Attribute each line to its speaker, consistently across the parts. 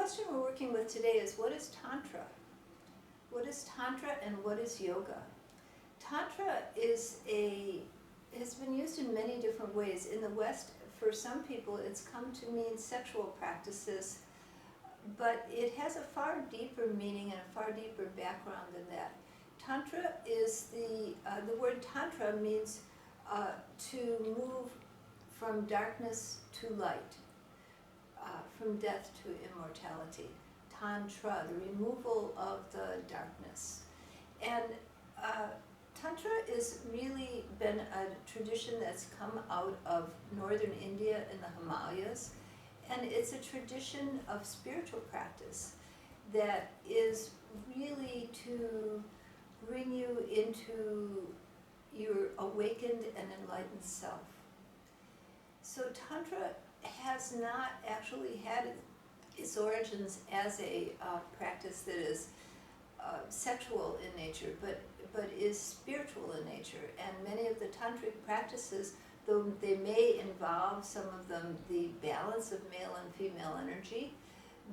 Speaker 1: question we're working with today is, what is Tantra? What is Tantra and what is yoga? Tantra has been used in many different ways. In the West, for some people, it's come to mean sexual practices, but it has a far deeper meaning and a far deeper background than that. Tantra is the word Tantra means to move from darkness to light, from death to immortality. Tantra, the removal of the darkness. And Tantra has really been a tradition that's come out of northern India in the Himalayas, and it's a tradition of spiritual practice that is really to bring you into your awakened and enlightened self. So Tantra has not actually had its origins as a practice that is sexual in nature, but is spiritual in nature. And many of the tantric practices, though they may involve, some of them, the balance of male and female energy,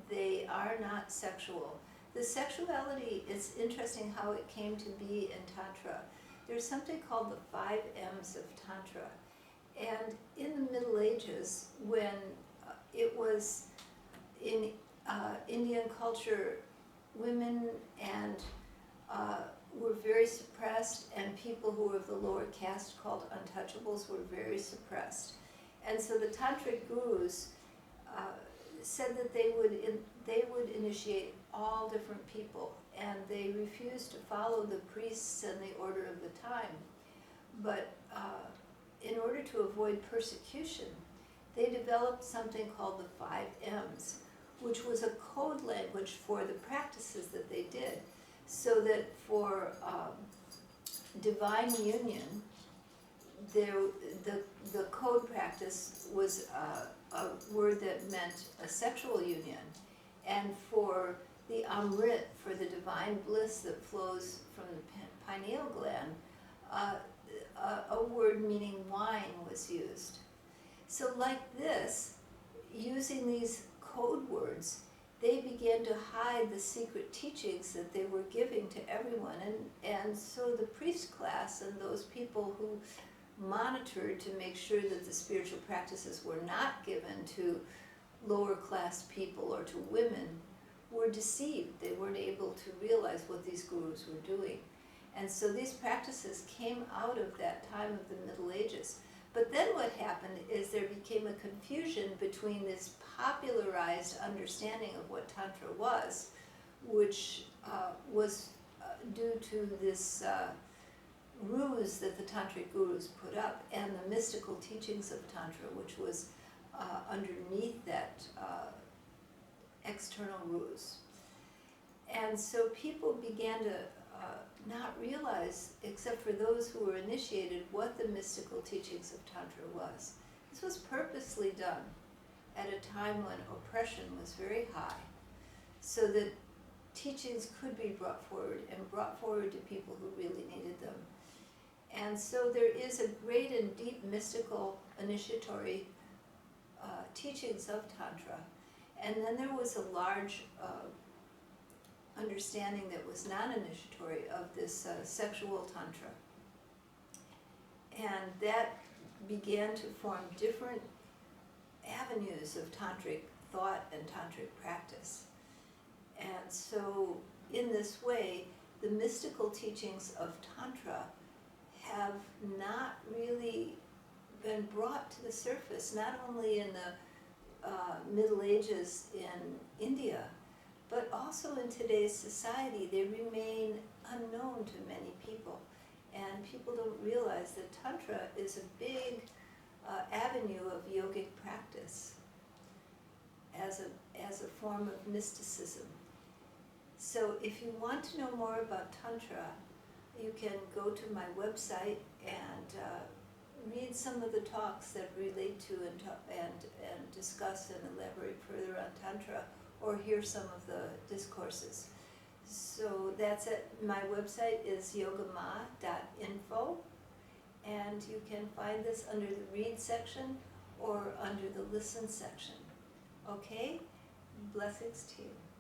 Speaker 1: they are not sexual. The sexuality, it's interesting how it came to be in Tantra. There's something called the 5 M's of Tantra. And in the Middle Ages, when it was in Indian culture, women and were very suppressed, and people who were of the lower caste called untouchables were very suppressed. And so the tantric gurus said that they would initiate all different people, and they refused to follow the priests and the order of the time. But in order to avoid persecution, they developed something called the 5 M's, which was a code language for the practices that they did, so that for divine union, the code practice was a word that meant a sexual union, and for the amrit, for the divine bliss that flows from the pineal gland, a word meaning wine was used. So like this, using these code words, they began to hide the secret teachings that they were giving to everyone. And so the priest class and those people who monitored to make sure that the spiritual practices were not given to lower class people or to women were deceived. They weren't able to realize what these gurus were doing. And so these practices came out of that time of the Middle Ages. But then what happened is there became a confusion between this popularized understanding of what Tantra was, which was due to this ruse that the Tantric gurus put up, and the mystical teachings of Tantra, which was underneath that external ruse. And so people began to not realize, except for those who were initiated, what the mystical teachings of Tantra was. This was purposely done at a time when oppression was very high, so that teachings could be brought forward to people who really needed them. And so there is a great and deep mystical initiatory teachings of Tantra. And then there was a large understanding that was non-initiatory of this sexual Tantra. And that began to form different avenues of Tantric thought and Tantric practice. And so in this way, the mystical teachings of Tantra have not really been brought to the surface, not only in the Middle Ages in India, but also in today's society. They remain unknown to many people. And people don't realize that Tantra is a big avenue of yogic practice as a form of mysticism. So if you want to know more about Tantra, you can go to my website and read some of the talks that relate to and discuss and elaborate further on Tantra, or hear some of the discourses. So that's it. My website is yogama.info, and you can find this under the read section or under the listen section. Okay? Blessings to you.